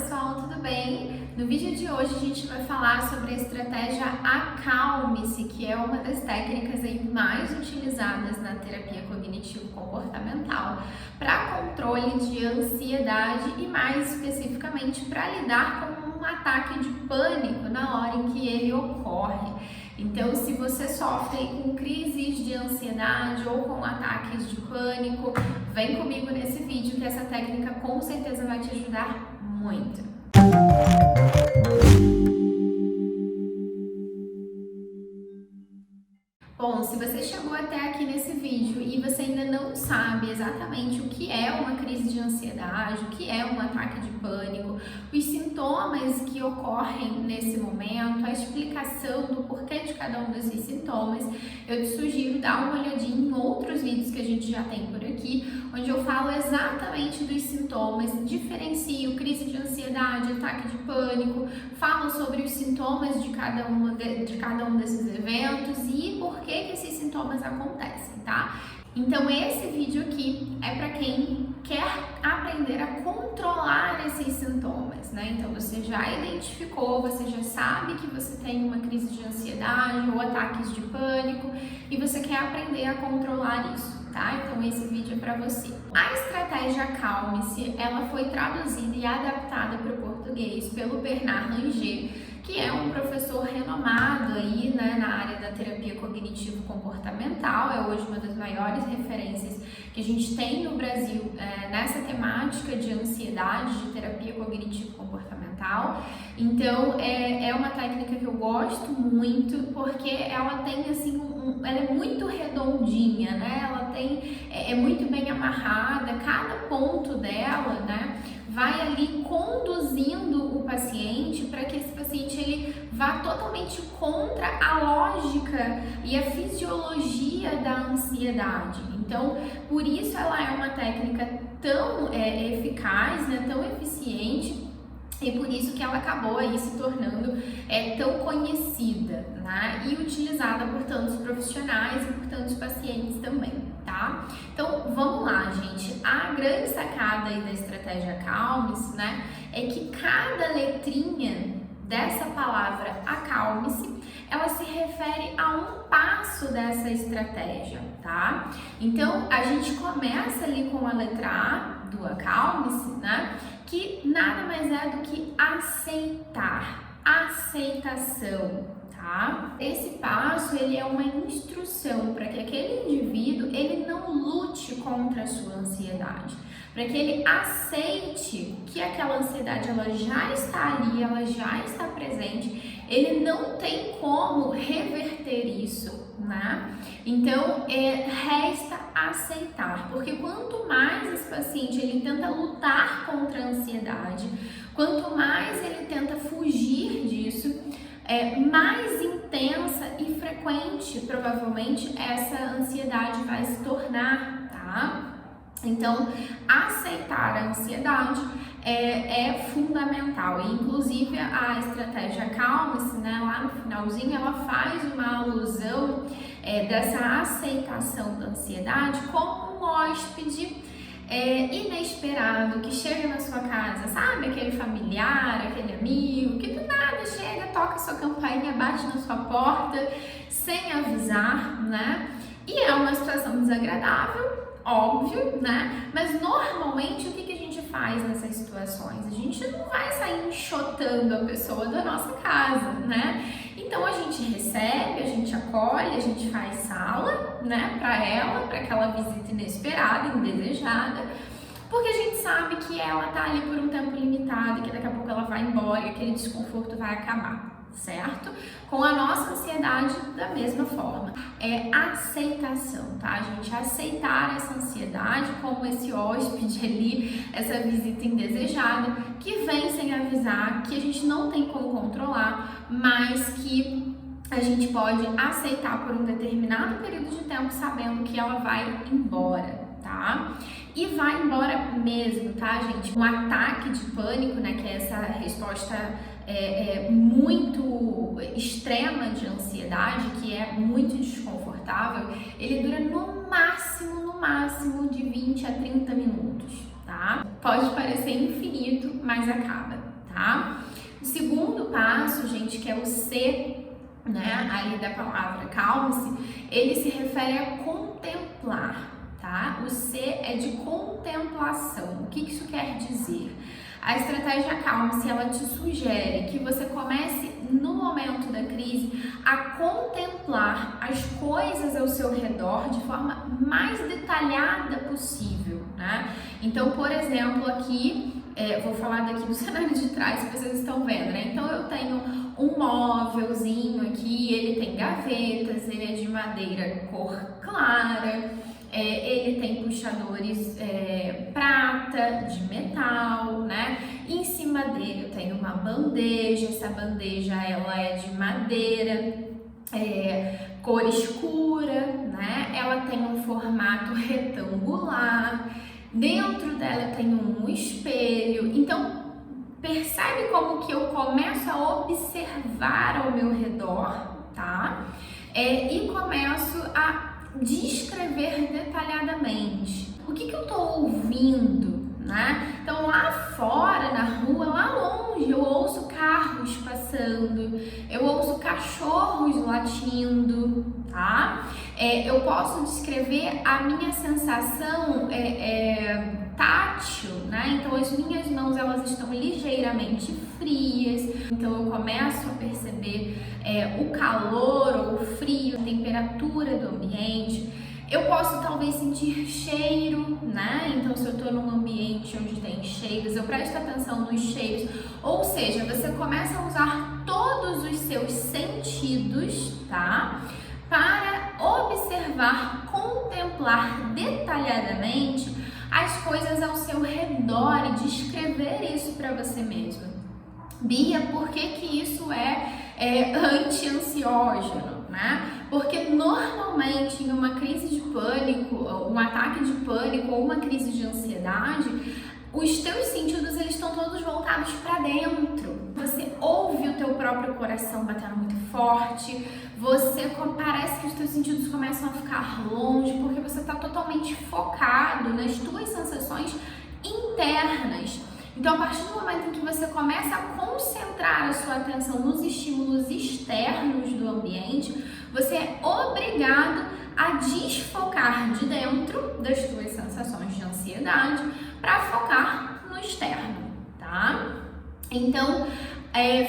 pessoal, tudo bem? No vídeo de hoje a gente vai falar sobre a estratégia Acalme-se, que é uma das técnicas aí mais utilizadas na terapia cognitivo-comportamental para controle de ansiedade e mais especificamente para lidar com um ataque de pânico na hora em que ele ocorre. Então, se você sofre com crises de ansiedade ou com ataques de pânico, vem comigo nesse vídeo que essa técnica com certeza vai te ajudar muito. Bom, se você chegou até aqui nesse vídeo e você ainda não sabe exatamente o que é uma crise de ansiedade, o que é um ataque de pânico, os sintomas que ocorrem nesse momento, a explicação do porquê de cada um desses sintomas, eu te sugiro dar uma olhadinha em outros vídeos que a gente já tem por aqui, onde eu falo exatamente dos sintomas, diferencio crise de ansiedade, ataque de pânico, falo sobre os sintomas de cada um desses eventos e por que esses sintomas acontecem, tá? Então esse vídeo aqui é para quem quer aprender a controlar esses sintomas, né? Então você já identificou, você já sabe que você tem uma crise de ansiedade ou ataques de pânico e você quer aprender a controlar isso, tá? Então esse vídeo é para você. A estratégia Acalme-se, ela foi traduzida e adaptada para o português pelo Bernard Langer, que é um professor renomado aí, né, na área da terapia cognitivo-comportamental, é hoje uma das maiores referências que a gente tem no Brasil nessa temática de ansiedade, de terapia cognitivo-comportamental. Então, é uma técnica que eu gosto muito, porque ela tem, assim, ela é muito redondinha, né, ela é muito bem amarrada, cada ponto dela, né, vai ali conduzindo o paciente para que esse paciente ele vá totalmente contra a lógica e a fisiologia da ansiedade. Então, por isso ela é uma técnica tão eficaz, né, tão eficiente, e por isso que ela acabou aí se tornando tão conhecida, né, e utilizada por tantos profissionais e por tantos pacientes também, tá? Então, vamos lá, gente. A grande sacada aí da estratégia Acalme-se, né, é que cada letrinha dessa palavra acalme-se, ela se refere a um passo dessa estratégia, tá? Então, a gente começa ali com a letra A do acalme-se, né, que nada mais é do que aceitar, aceitação, tá? Esse passo, ele é uma instrução para que aquele indivíduo, ele não lute contra a sua ansiedade, para que ele aceite que aquela ansiedade, ela já está ali, ela já está presente, ele não tem como reverter isso, né? Então, resta aceitar, porque quanto mais esse paciente ele tenta lutar contra a ansiedade, quanto mais ele tenta fugir disso, mais intensa e frequente provavelmente essa ansiedade vai se tornar, tá? Então, aceitar a ansiedade é fundamental. E, inclusive, a estratégia Acalme-se, né, lá no finalzinho, ela faz uma alusão dessa aceitação da ansiedade como um hóspede inesperado que chega na sua casa, sabe? Aquele familiar, aquele amigo que do nada chega, toca sua campainha, bate na sua porta sem avisar, né? E é uma situação desagradável, óbvio, né? Mas normalmente o que a gente faz nessas situações? A gente não vai sair enxotando a pessoa da nossa casa, né? Então a gente recebe, a gente acolhe, a gente faz sala, né, para ela, para aquela visita inesperada, indesejada, porque a gente sabe que ela tá ali por um tempo limitado e que daqui a pouco ela vai embora e aquele desconforto vai acabar, certo? Com a nossa ansiedade, da mesma forma. É aceitação, tá, gente? Aceitar essa ansiedade como esse hóspede ali, essa visita indesejada, que vem sem avisar, que a gente não tem como controlar, mas que a gente pode aceitar por um determinado período de tempo, sabendo que ela vai embora, tá? E vai embora mesmo, tá, gente? Um ataque de pânico, né, que é essa resposta muito extrema de ansiedade, que é muito desconfortável, ele dura no máximo de 20 a 30 minutos, tá? Pode parecer infinito, mas acaba. tá? O segundo passo, gente, que é o C, né, ali da palavra calme-se, ele se refere a contemplar, tá? O C é de contemplação. O que isso quer dizer? A estratégia calme-se, ela te sugere que você comece, no momento da crise, a contemplar as coisas ao seu redor de forma mais detalhada possível, né? Então, por exemplo, aqui, vou falar daqui do cenário de trás que vocês estão vendo, né? Então, eu tenho um móvelzinho aqui, ele tem gavetas, ele é de madeira cor clara, ele tem puxadores prata, de metal, né? Em cima dele eu tenho uma bandeja, essa bandeja ela é de madeira, cor escura, né? Ela tem um formato retangular, dentro dela eu tenho um espelho, então percebe como que eu começo a observar ao meu redor, tá? E começo a descrever detalhadamente. O que eu tô ouvindo, né? Então lá fora, na rua, lá longe, eu ouço carros passando, eu ouço cachorros latindo, tá? Eu posso descrever a minha sensação tátil, né? Então as minhas mãos elas estão ligeiramente frias, então eu começo a perceber o calor ou o frio, a temperatura do ambiente. Eu posso talvez sentir cheiro, né? Então se eu tô num ambiente onde tem cheiros, eu presto atenção nos cheiros, ou seja, você começa a usar todos os seus sentidos, tá? Para observar, contemplar detalhadamente as coisas ao seu redor e descrever isso para você mesma. Bia, por que isso é anti-ansiógeno, né? Porque normalmente em uma crise de pânico, um ataque de pânico ou uma crise de ansiedade, os teus sentidos eles estão todos voltados para dentro. Você ouve o teu próprio coração batendo muito forte, parece que os teus sentidos começam a ficar longe, porque você está totalmente focado nas tuas sensações internas. Então, a partir do momento em que você começa a concentrar a sua atenção nos estímulos externos do ambiente, você é obrigado a desfocar de dentro das tuas sensações de ansiedade para focar no externo, tá? Então,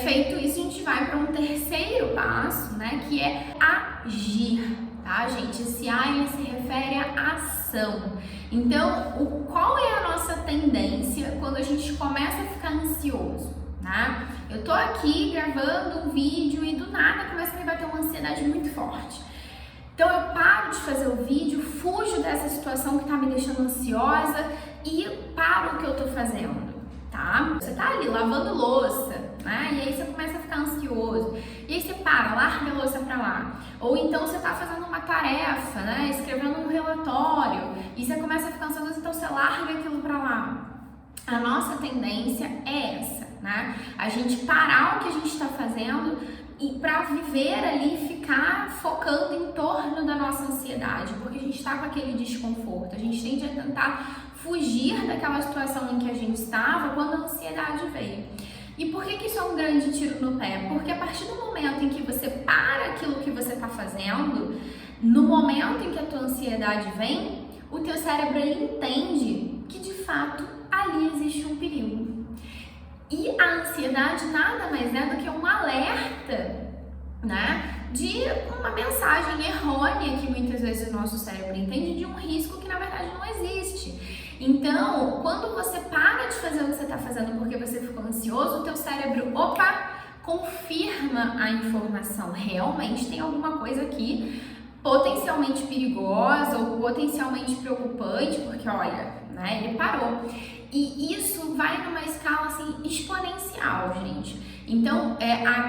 feito isso, a gente vai para um terceiro passo, né, que é agir, tá, gente? Esse A ele se refere à ação. Então, qual é a nossa tendência quando a gente começa a ficar ansioso, né? Eu tô aqui gravando um vídeo e do nada começa a me bater uma ansiedade muito forte. Então, eu paro de fazer o vídeo, fujo dessa situação que tá me deixando ansiosa e paro o que eu tô fazendo, tá? Você tá ali lavando louça, né? E aí você começa a ficar ansioso. E aí você para, larga a louça pra lá. Ou então você tá fazendo uma tarefa, né? Escrevendo um relatório. E você começa a ficar ansioso, então você larga aquilo pra lá. A nossa tendência é essa, né? A gente parar o que a gente tá fazendo e para viver ali, ficar focando em torno da nossa ansiedade, porque a gente está com aquele desconforto, a gente tende a tentar fugir daquela situação em que a gente estava quando a ansiedade veio. E por que isso é um grande tiro no pé? Porque a partir do momento em que você para aquilo que você está fazendo, no momento em que a tua ansiedade vem, o teu cérebro ele entende que de fato ali existe um perigo. E a ansiedade nada mais é do que um alerta, né, de uma mensagem errônea que muitas vezes o nosso cérebro entende de um risco que na verdade não existe. Então, quando você para de fazer o que você está fazendo porque você ficou ansioso, o teu cérebro, confirma a informação. Realmente tem alguma coisa aqui potencialmente perigosa ou potencialmente preocupante, porque olha, né, ele parou. E isso vai numa escala assim exponencial, gente. Então,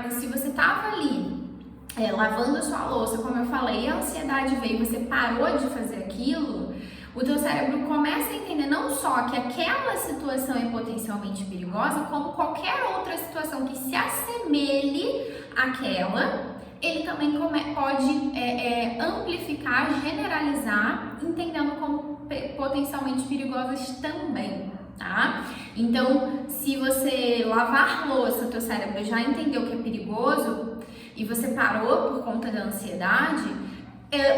se você tava ali lavando a sua louça, como eu falei, a ansiedade veio, você parou de fazer aquilo, o teu cérebro começa a entender não só que aquela situação é potencialmente perigosa, como qualquer outra situação que se assemelhe àquela, ele também pode amplificar, generalizar, entendendo como potencialmente perigosas também, tá? Então, se você lavar louça, teu cérebro já entendeu que é perigoso e você parou por conta da ansiedade,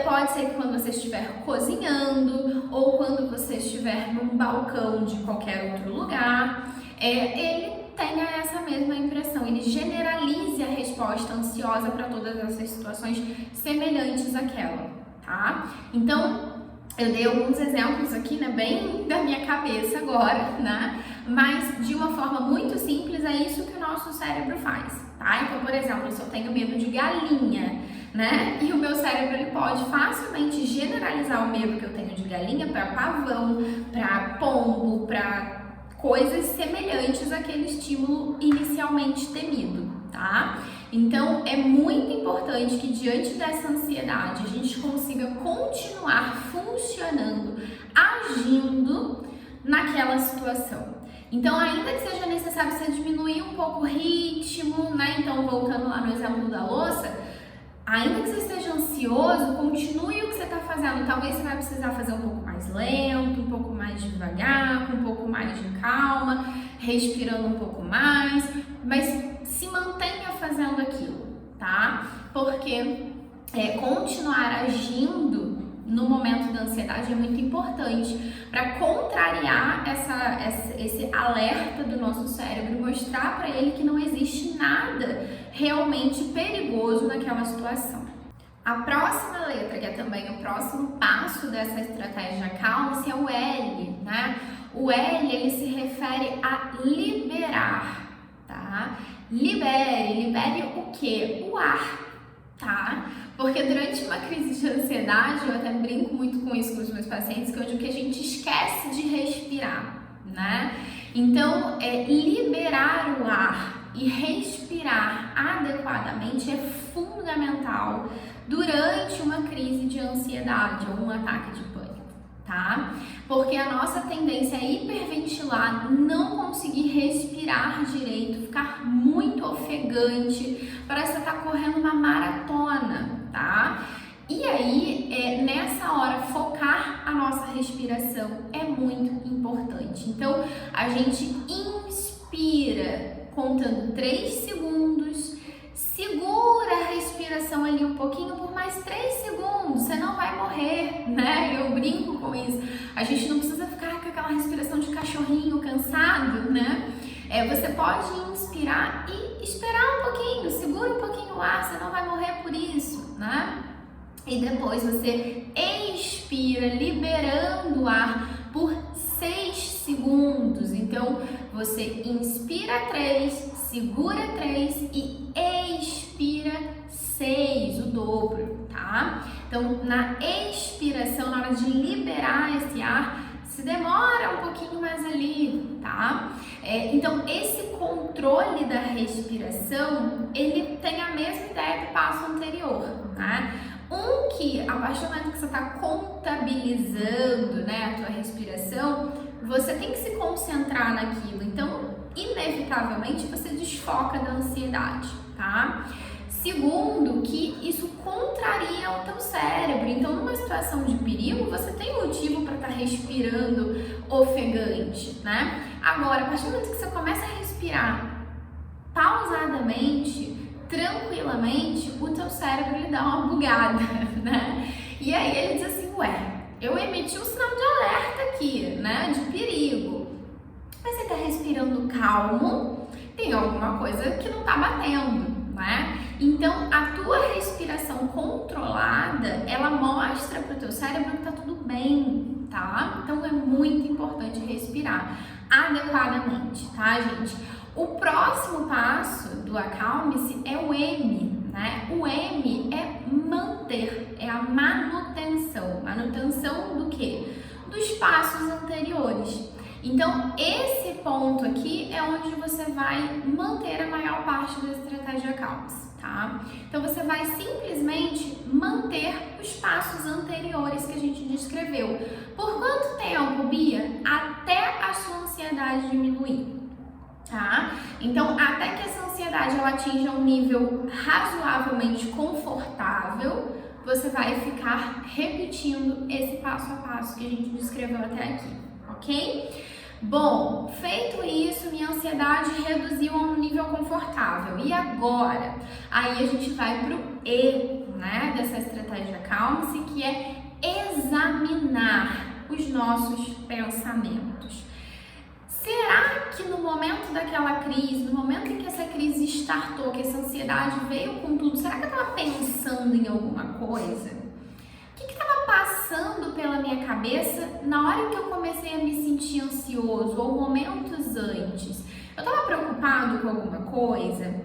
pode ser que quando você estiver cozinhando ou quando você estiver num balcão de qualquer outro lugar, ele tenha essa mesma impressão, ele generalize a resposta ansiosa para todas essas situações semelhantes àquela, tá? Então, eu dei alguns exemplos aqui, né, bem da minha cabeça agora, né? Mas de uma forma muito simples, é isso que o nosso cérebro faz, tá? Então, por exemplo, se eu tenho medo de galinha, né? E o meu cérebro ele pode facilmente generalizar o medo que eu tenho de galinha para pavão, para pombo, para coisas semelhantes àquele estímulo inicialmente temido, tá? Então, é muito importante que diante dessa ansiedade a gente consiga continuar funcionando, agindo naquela situação. Então, ainda que seja necessário você diminuir um pouco o ritmo, né? Então, voltando lá no exemplo da louça, ainda que você esteja ansioso, continue o que você está fazendo. Talvez você vai precisar fazer um pouco mais lento, um pouco mais devagar, com um pouco mais de calma, respirando um pouco mais, mas se mantenha fazendo aquilo, tá? Porque continuar agindo no momento da ansiedade é muito importante para contrariar esse alerta do nosso cérebro e mostrar para ele que não existe nada realmente perigoso naquela situação. A próxima letra, que é também o próximo passo dessa estratégia acalme-se, é o L, né? O L, ele se refere a liberar, tá? Libere o quê? O ar, tá? Porque durante uma crise de ansiedade, eu até brinco muito com isso com os meus pacientes, que eu digo que a gente esquece de respirar, né? Então, liberar o ar e respirar adequadamente é fundamental durante uma crise de ansiedade ou um ataque de pânico, tá? Porque a nossa tendência é hiperventilar, não conseguir respirar direito, ficar muito ofegante, parece que você tá correndo uma maratona, tá? E aí, nessa hora, focar a nossa respiração é muito importante. Então, a gente inspira contando 3 segundos, segura a respiração ali um pouquinho por mais 3 segundos, você não vai morrer, né? Eu brinco com isso. A gente não precisa ficar com aquela respiração de cachorrinho cansado, né? Você pode inspirar e esperar um pouquinho, segura um pouquinho o ar, você não vai morrer por isso, né? E depois você expira, liberando o ar por 6 segundos. Então, você inspira 3, segura 3 e expira 6, o dobro, tá? Então, na expiração, na hora de liberar esse ar, se demora um pouquinho mais ali, tá? Então, esse controle da respiração, ele tem a mesma ideia do passo anterior, né? Que a partir do momento que você está contabilizando, né, a tua respiração, você tem que se concentrar naquilo. Então, inevitavelmente, você desfoca da ansiedade, tá? Segundo, que isso contraria o teu cérebro. Então, numa situação de perigo, você tem motivo para estar respirando ofegante, né? Agora, a partir do momento que você começa a respirar pausadamente, tranquilamente, o teu cérebro ele dá uma bugada, né? E aí ele diz assim, eu emiti um sinal de alerta aqui, né? De perigo. Mas você tá respirando calmo, tem alguma coisa que não tá batendo, né? Então, a tua respiração controlada, ela mostra pro teu cérebro que tá tudo bem, tá? Então, é muito importante respirar adequadamente, tá, gente? O próximo passo do acalme-se é o M, né? O M é manter, é a manutenção. Manutenção do quê? Dos passos anteriores. Então, esse ponto aqui é onde você vai manter a maior parte da estratégia acalme-se, tá? Então, você vai simplesmente manter os passos anteriores que a gente descreveu. Por quanto tempo, Bia? Até a sua ansiedade diminuir. Tá? Então, até que essa ansiedade ela atinja um nível razoavelmente confortável, você vai ficar repetindo esse passo a passo que a gente descreveu até aqui, ok? Bom, feito isso, minha ansiedade reduziu nível confortável. E agora? Aí a gente vai pro E, né, dessa estratégia Acalme-se, que é examinar os nossos pensamentos. Será que no momento daquela crise, no momento em que essa crise startou, que essa ansiedade veio com tudo, será que eu estava pensando em alguma coisa? O que estava passando pela minha cabeça na hora que eu comecei a me sentir ansioso ou momentos antes? Eu estava preocupado com alguma coisa?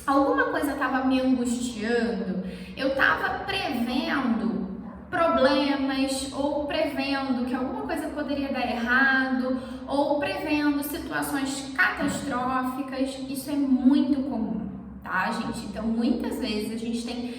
Alguma coisa estava me angustiando? Eu estava prevendo problemas ou prevendo que alguma coisa poderia dar errado ou prevendo situações catastróficas. Isso é muito comum, tá, gente? Então, muitas vezes a gente tem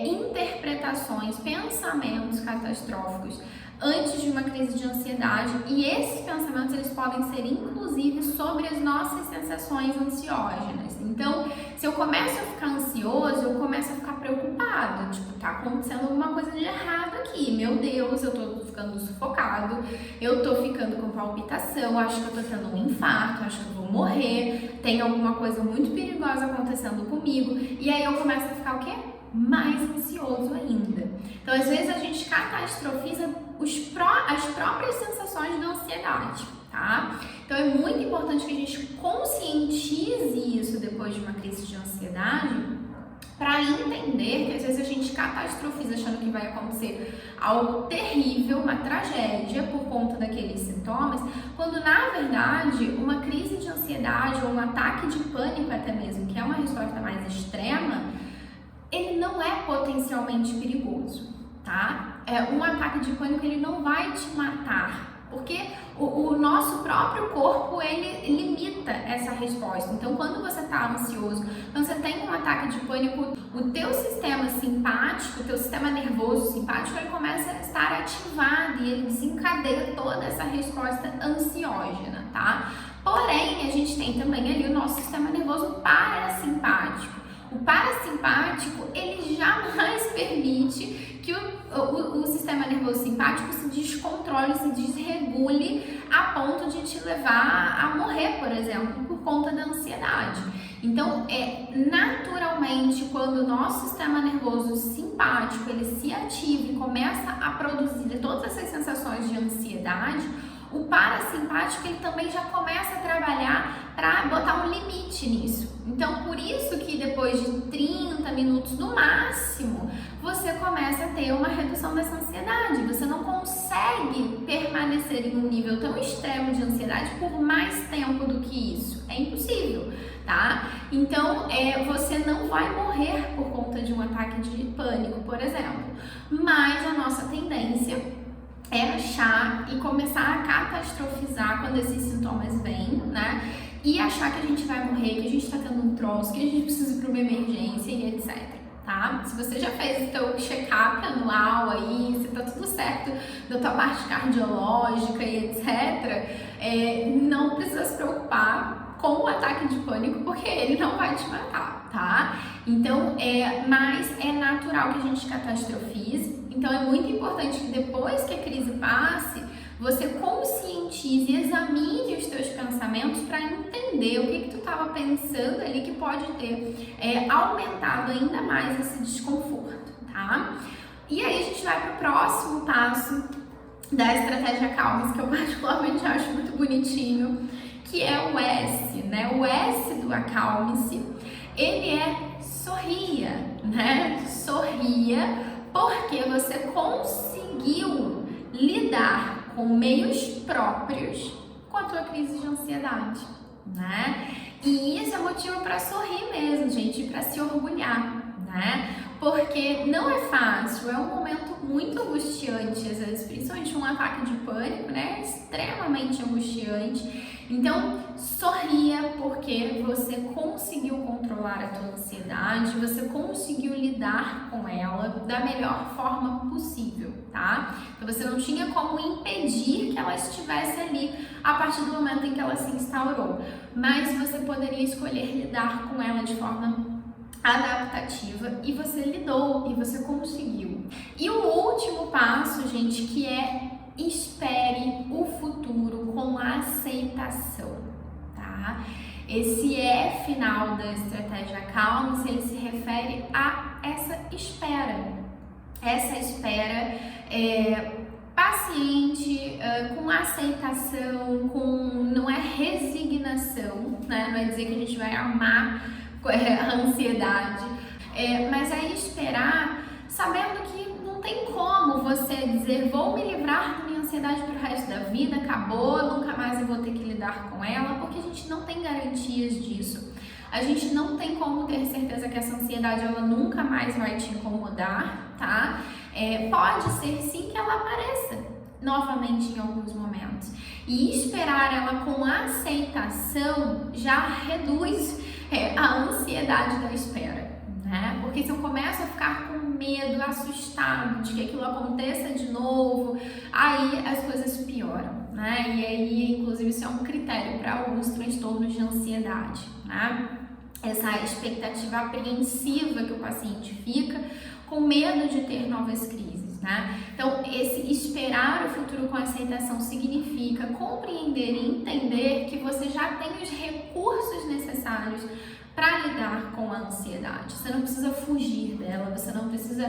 interpretações, pensamentos catastróficos antes de uma crise de ansiedade, e esses pensamentos eles podem ser inclusive sobre as nossas sensações ansiógenas. Então, se eu começo a ficar ansioso, eu começo a ficar preocupado, tipo, tá acontecendo alguma coisa de errado aqui, meu Deus, eu tô ficando sufocado, eu tô ficando com palpitação, acho que eu tô tendo um infarto, acho que eu vou morrer, tem alguma coisa muito perigosa acontecendo comigo, e aí eu começo a ficar o quê? Mais ansioso ainda. Então, às vezes a gente catastrofiza as próprias sensações da ansiedade, tá? Então, é muito importante que a gente conscientize isso depois de uma crise de ansiedade, para entender que às vezes a gente catastrofiza achando que vai acontecer algo terrível, uma tragédia por conta daqueles sintomas, quando na verdade uma crise de ansiedade ou um ataque de pânico até mesmo, que é uma resposta mais extrema, ele não é potencialmente perigoso, tá? Um ataque de pânico, ele não vai te matar, porque o nosso próprio corpo, ele limita essa resposta. Então, quando você está ansioso, quando você tem um ataque de pânico, o teu sistema simpático, o teu sistema nervoso simpático, ele começa a estar ativado e ele desencadeia toda essa resposta ansiógena, tá? Porém, a gente tem também ali o nosso sistema nervoso parasimpático. O parasimpático, ele jamais permite que o sistema nervoso simpático se descontrole, se desregule a ponto de te levar a morrer, por exemplo, por conta da ansiedade. Então, naturalmente, quando o nosso sistema nervoso simpático, ele se ativa e começa a produzir todas essas sensações de ansiedade, o parasimpático ele também já começa a trabalhar para botar um limite nisso. Então, por isso que depois de 30 minutos no máximo, você começa a ter uma redução dessa ansiedade. Você não consegue permanecer em um nível tão extremo de ansiedade por mais tempo do que isso. É impossível, tá? Então, você não vai morrer por conta de um ataque de pânico, por exemplo. Mas a nossa tendência é achar e começar a catastrofizar quando esses sintomas vêm, né? E achar que a gente vai morrer, que a gente tá tendo um troço, que a gente precisa ir para uma emergência e etc, tá? Se você já fez o teu check-up anual aí, se tá tudo certo da tua parte cardiológica e etc, não precisa se preocupar com o ataque de pânico, porque ele não vai te matar, tá? Então, mas é natural que a gente catastrofize. Então, é muito importante que depois que a crise passe, você conscientize e examine os teus pensamentos para entender o que tu estava pensando ali que pode ter aumentado ainda mais esse desconforto, tá? E aí a gente vai para o próximo passo da estratégia Acalme-se, que eu particularmente acho muito bonitinho, que é o S, né? O S do Acalme-se, ele é sorria, né? Sorria porque você conseguiu lidar com meios próprios com a tua crise de ansiedade, né? E isso é motivo para sorrir mesmo, gente, para se orgulhar, né? Porque não é fácil, é um momento muito angustiante, às vezes, principalmente um ataque de pânico, né? É extremamente angustiante. Então, sorria porque você conseguiu controlar a tua ansiedade, você conseguiu lidar com ela da melhor forma possível, tá? Então, você não tinha como impedir que ela estivesse ali a partir do momento em que ela se instaurou, mas você poderia escolher lidar com ela de forma adaptativa e você lidou e você conseguiu. E o último passo, gente, que é espere o futuro com aceitação, tá? tá? Esse final da estratégia Acalme-se, ele se refere a essa espera. Essa espera paciente, com aceitação, não é resignação, né? Não é dizer que a gente vai amar a ansiedade, mas é esperar sabendo que não tem como você dizer vou me livrar da minha ansiedade pro resto da vida, acabou, nunca mais eu vou ter que lidar com ela, porque a gente não tem garantias disso. A gente não tem como ter certeza que essa ansiedade ela nunca mais vai te incomodar, tá? Pode ser sim que ela apareça novamente em alguns momentos. E esperar ela com aceitação já reduz a ansiedade da espera, né? Porque se eu começo a ficar com medo, assustado de que aquilo aconteça de novo, aí as coisas pioram, né? E aí, inclusive, isso é um critério para alguns transtornos de ansiedade, né? Essa expectativa apreensiva que o paciente fica com medo de ter novas crises, né? Então, esse esperar o futuro com aceitação significa compreender e entender que você já tem os recursos necessários para lidar com a ansiedade. Você não precisa fugir dela, você não precisa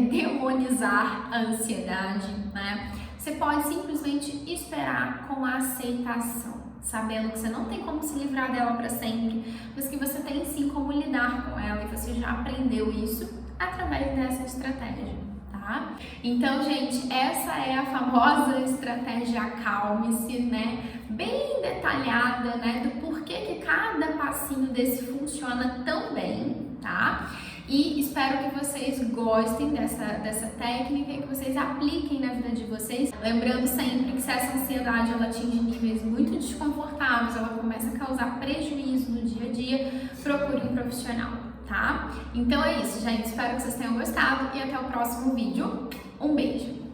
demonizar a ansiedade, né? Você pode simplesmente esperar com a aceitação, sabendo que você não tem como se livrar dela para sempre, mas que você tem sim como lidar com ela e você já aprendeu isso através dessa estratégia, tá? Então, gente, essa é a famosa estratégia Acalme-se, né? Bem detalhada, né? Do porquê que cada passinho desse funciona tão bem, tá? E espero que vocês gostem dessa técnica e que vocês apliquem na vida de vocês. Lembrando sempre que se essa ansiedade ela atinge níveis muito desconfortáveis, ela começa a causar prejuízo no dia a dia, procure um profissional, tá? Então é isso, gente. Espero que vocês tenham gostado e até o próximo vídeo. Um beijo!